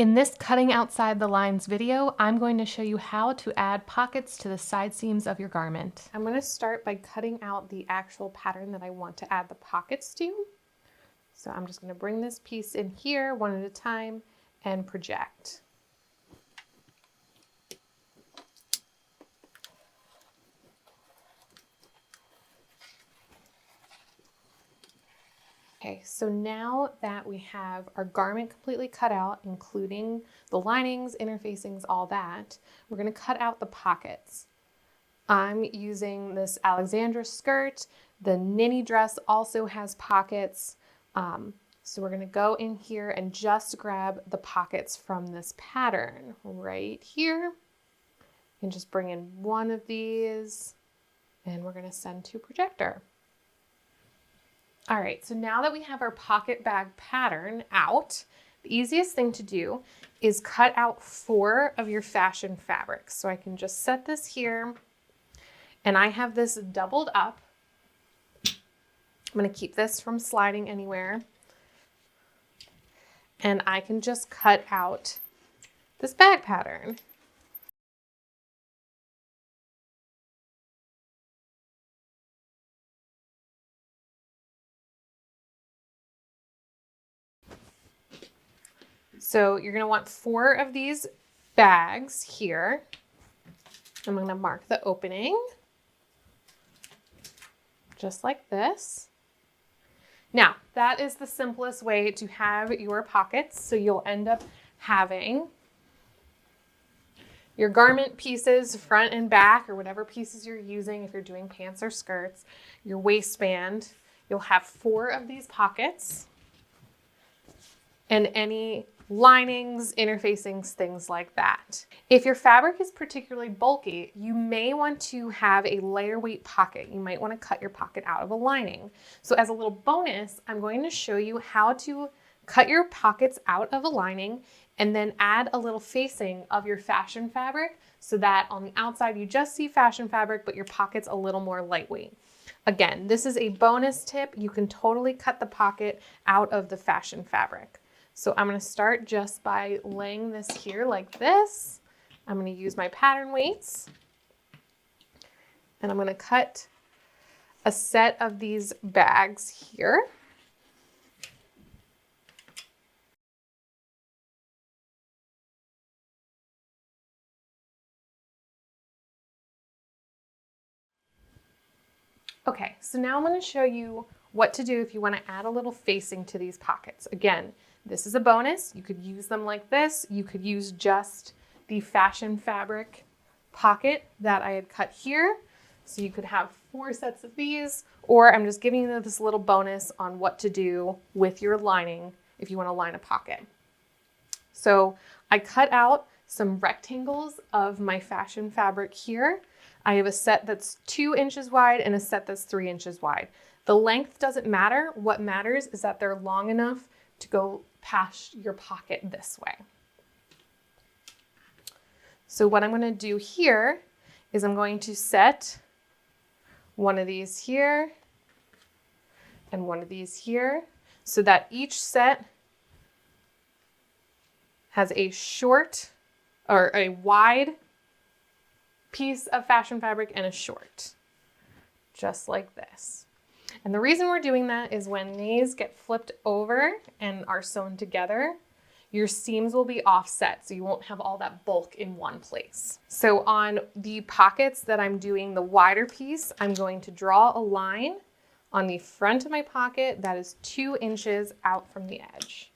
In this cutting outside the lines video, I'm going to show you how to add pockets to the side seams of your garment. I'm going to start by cutting out the actual pattern that I want to add the pockets to. So I'm just going to bring this piece in here one at a time and project. Okay, so now that we have our garment completely cut out, including the linings, interfacings, all that, we're going to cut out the pockets. I'm using this Alexandra skirt. The ninny dress also has pockets. So we're going to go in here and just grab the pockets from this pattern right here and just bring in one of these and we're going to send to projector. All right, so now that we have our pocket bag pattern out, the easiest thing to do is cut out 4 of your fashion fabrics. So I can just set this here, and I have this doubled up. I'm gonna keep this from sliding anywhere. And I can just cut out this bag pattern. So you're going to want 4 of these bags here. I'm going to mark the opening just like this. Now, that is the simplest way to have your pockets. So you'll end up having your garment pieces, front and back, or whatever pieces you're using if you're doing pants or skirts, your waistband. You'll have 4 of these pockets and any linings, interfacings, things like that. If your fabric is particularly bulky, you may want to have a lighter weight pocket. You might want to cut your pocket out of a lining. So as a little bonus, I'm going to show you how to cut your pockets out of a lining and then add a little facing of your fashion fabric so that on the outside you just see fashion fabric, but your pocket's a little more lightweight. Again, this is a bonus tip. You can totally cut the pocket out of the fashion fabric. So I'm going to start just by laying this here like this. I'm going to use my pattern weights and I'm going to cut a set of these bags here. Okay, so now I'm going to show you what to do if you want to add a little facing to these pockets. Again, this is a bonus. You could use them like this. You could use just the fashion fabric pocket that I had cut here. So you could have 4 sets of these, or I'm just giving you this little bonus on what to do with your lining if you want to line a pocket. So I cut out some rectangles of my fashion fabric here. I have a set that's 2 inches wide and a set that's 3 inches wide. The length doesn't matter. What matters is that they're long enough to go past your pocket this way. So what I'm going to do here is I'm going to set one of these here and one of these here so that each set has a short or a wide piece of fashion fabric and a short, just like this. And the reason we're doing that is when these get flipped over and are sewn together, your seams will be offset, so you won't have all that bulk in one place. So on the pockets that I'm doing the wider piece, I'm going to draw a line on the front of my pocket that is 2 inches out from the edge.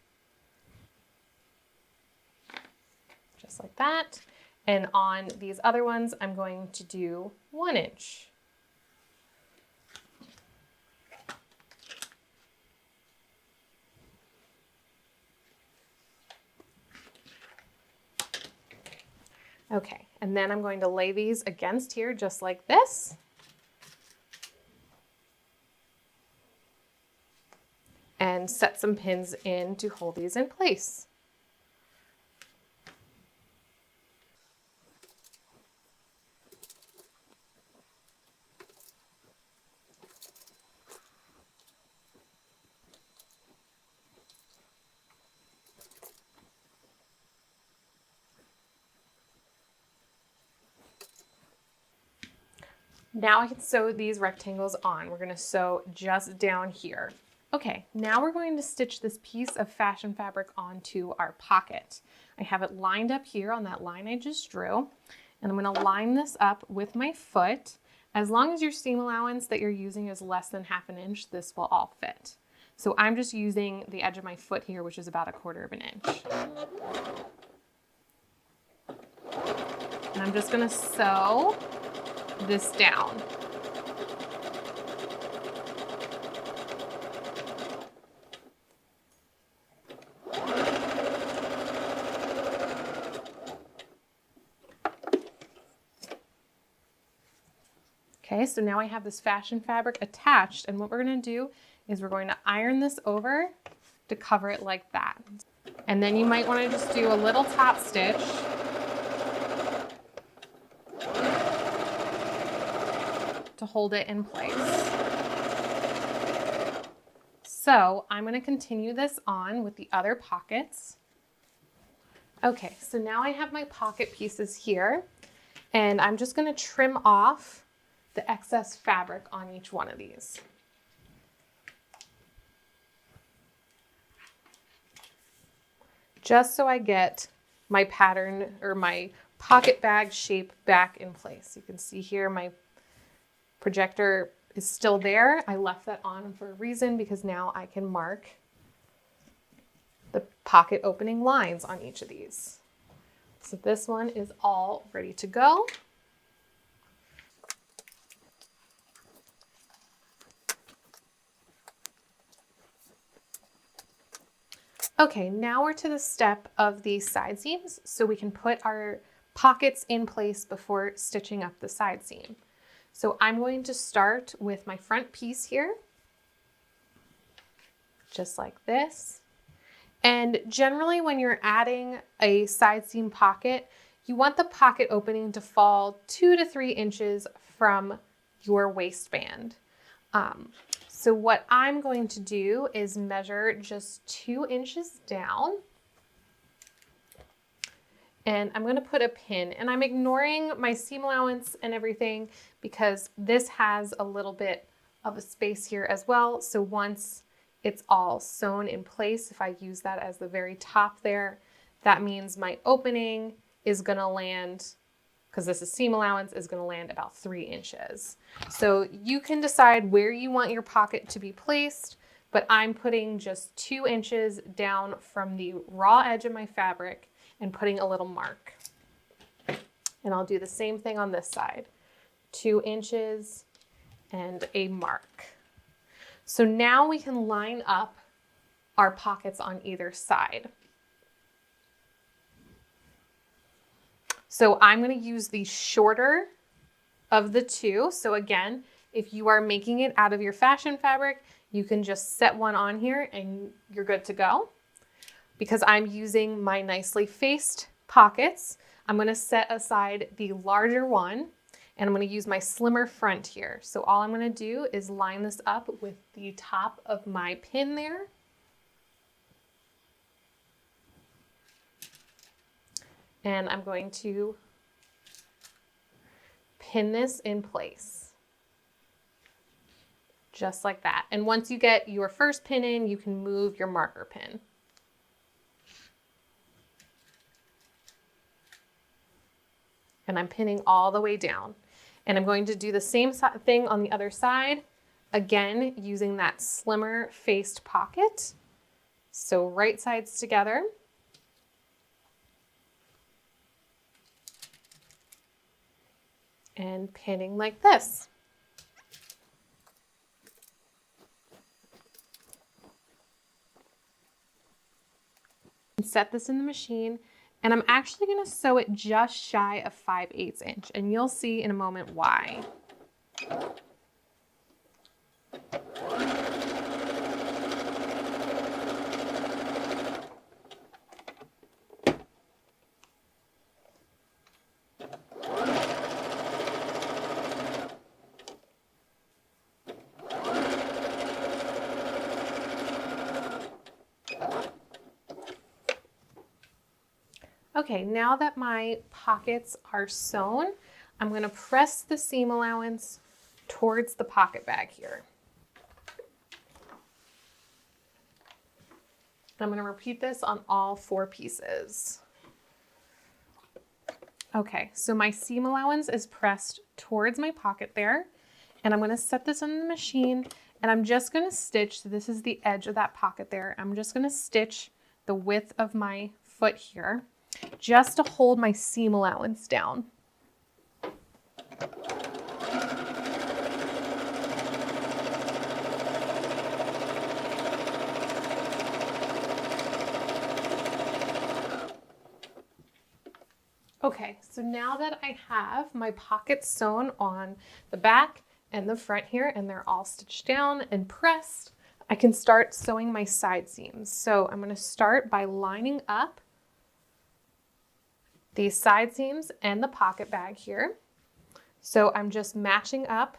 Just like that. And on these other ones, I'm going to do 1 inch. Okay, and then I'm going to lay these against here just like this. And set some pins in to hold these in place. Now I can sew these rectangles on. We're gonna sew just down here. Okay, now we're going to stitch this piece of fashion fabric onto our pocket. I have it lined up here on that line I just drew, and I'm gonna line this up with my foot. As long as your seam allowance that you're using is less than 1/2 inch, this will all fit. So I'm just using the edge of my foot here, which is about 1/4 inch. And I'm just gonna sew this down. Okay, so now I have this fashion fabric attached, and what we're gonna do is we're going to iron this over to cover it like that. And then you might wanna just do a little top stitch to hold it in place. So I'm gonna continue this on with the other pockets. Okay, so now I have my pocket pieces here, and I'm just gonna trim off the excess fabric on each one of these. Just so I get my pattern or my pocket bag shape back in place. You can see here my projector is still there. I left that on for a reason because now I can mark the pocket opening lines on each of these. So this one is all ready to go. Okay, now we're to the step of the side seams, so we can put our pockets in place before stitching up the side seam. So I'm going to start with my front piece here, just like this. And generally when you're adding a side seam pocket, you want the pocket opening to fall 2 to 3 inches from your waistband. So what I'm going to do is measure just 2 inches down, and I'm going to put a pin, and I'm ignoring my seam allowance and everything because this has a little bit of a space here as well. So once it's all sewn in place, if I use that as the very top there, that means my opening is going to land, because this is seam allowance, is going to land about 3 inches. So you can decide where you want your pocket to be placed, but I'm putting just 2 inches down from the raw edge of my fabric and putting a little mark. And I'll do the same thing on this side. 2 inches and a mark. So now we can line up our pockets on either side. So I'm going to use the shorter of the two. So again, if you are making it out of your fashion fabric, you can just set one on here and you're good to go. Because I'm using my nicely faced pockets, I'm going to set aside the larger one, and I'm going to use my slimmer front here. So all I'm going to do is line this up with the top of my pin there. And I'm going to pin this in place. Just like that. And once you get your first pin in, you can move your marker pin. And I'm pinning all the way down. And I'm going to do the same thing on the other side, again, using that slimmer faced pocket. So right sides together. And pinning like this. And set this in the machine, and I'm actually going to sew it just shy of 5/8 inch, and you'll see in a moment why. Okay, now that my pockets are sewn, I'm going to press the seam allowance towards the pocket bag here. I'm going to repeat this on all 4 pieces. Okay, so my seam allowance is pressed towards my pocket there, and I'm going to set this on the machine, and I'm just going to stitch, so this is the edge of that pocket there. I'm just going to stitch the width of my foot here just to hold my seam allowance down. Okay, so now that I have my pockets sewn on the back and the front here, and they're all stitched down and pressed, I can start sewing my side seams. So I'm going to start by lining up these side seams and the pocket bag here. So I'm just matching up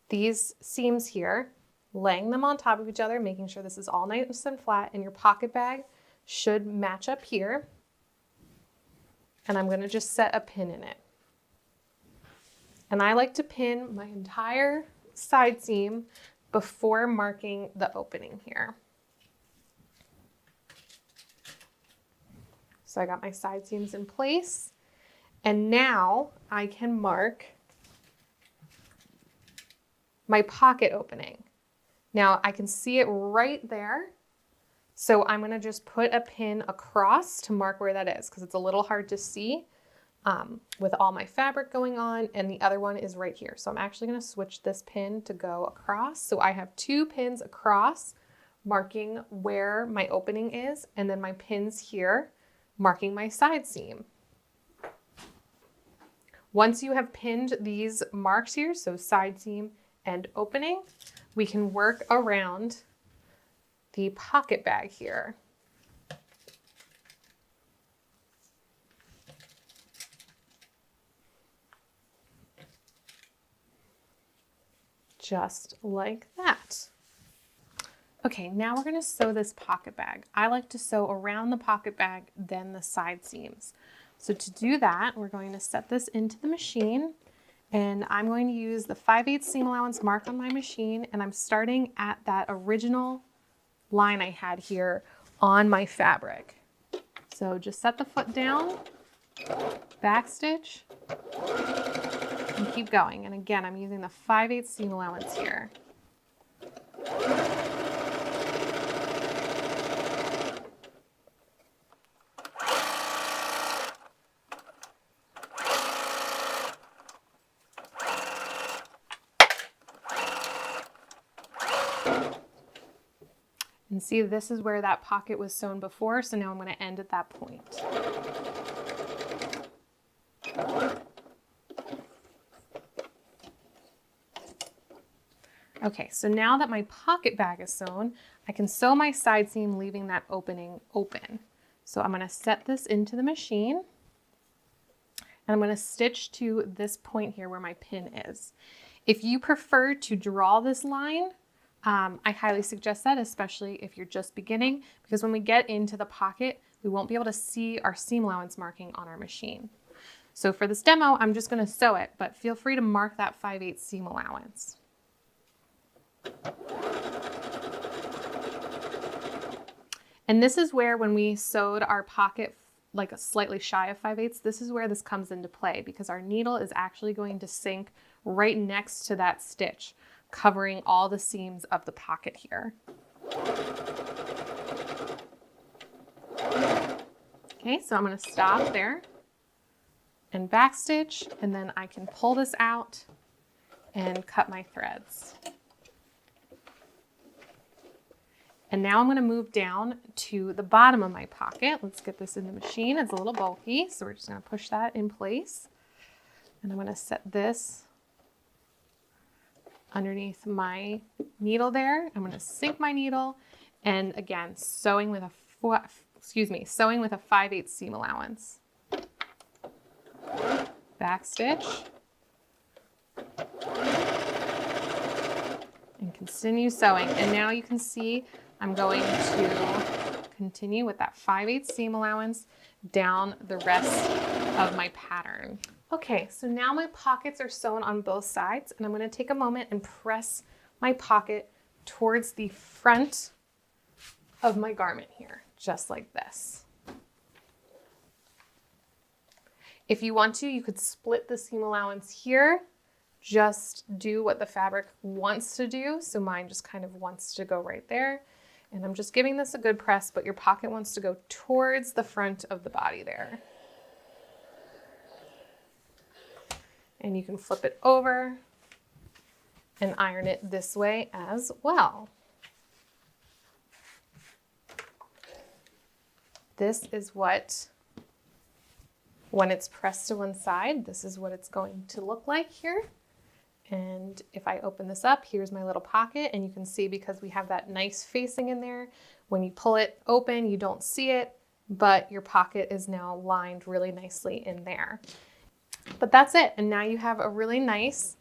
these seams here, laying them on top of each other, making sure this is all nice and flat, and your pocket bag should match up here. And I'm going to just set a pin in it. And I like to pin my entire side seam before marking the opening here. So I got my side seams in place, and now I can mark my pocket opening. Now I can see it right there. So I'm going to just put a pin across to mark where that is, because it's a little hard to see with all my fabric going on, and the other one is right here. So I'm actually going to switch this pin to go across. So I have 2 pins across marking where my opening is, and then my pins here marking my side seam. Once you have pinned these marks here, so side seam and opening, we can work around the pocket bag here. Just like that. Okay, now we're going to sew this pocket bag. I like to sew around the pocket bag, then the side seams. So to do that, we're going to set this into the machine, and I'm going to use the 5/8 seam allowance mark on my machine, and I'm starting at that original line I had here on my fabric. So just set the foot down, back stitch, and keep going. And again, I'm using the 5/8 seam allowance here. And see, this is where that pocket was sewn before, so now I'm going to end at that point. Okay, so now that my pocket bag is sewn, I can sew my side seam, leaving that opening open. So I'm going to set this into the machine, and I'm going to stitch to this point here where my pin is. If you prefer to draw this line, I highly suggest that, especially if you're just beginning, because when we get into the pocket, we won't be able to see our seam allowance marking on our machine. So for this demo, I'm just going to sew it, but feel free to mark that 5/8 seam allowance. And this is where, when we sewed our pocket like a slightly shy of 5/8, this is where this comes into play, because our needle is actually going to sink right next to that stitch, covering all the seams of the pocket here. Okay, so I'm going to stop there and backstitch, and then I can pull this out and cut my threads. And now I'm going to move down to the bottom of my pocket. Let's get this in the machine. It's a little bulky, so we're just going to push that in place. And I'm going to set this underneath my needle there. I'm going to sink my needle, and again, sewing with a 5/8 seam allowance. Backstitch. And continue sewing. And now you can see I'm going to continue with that 5/8 seam allowance down the rest of my pattern. Okay, so now my pockets are sewn on both sides, and I'm going to take a moment and press my pocket towards the front of my garment here, just like this. If you want to, you could split the seam allowance here. Just do what the fabric wants to do. So mine just kind of wants to go right there. And I'm just giving this a good press, but your pocket wants to go towards the front of the body there. And you can flip it over and iron it this way as well. This is what, when it's pressed to one side, this is what it's going to look like here. And if I open this up, here's my little pocket, and you can see because we have that nice facing in there, when you pull it open, you don't see it, but your pocket is now lined really nicely in there. But that's it. And now you have a really nice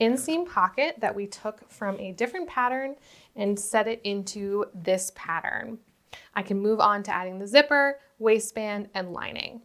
inseam pocket that we took from a different pattern and set it into this pattern. I can move on to adding the zipper, waistband, and lining.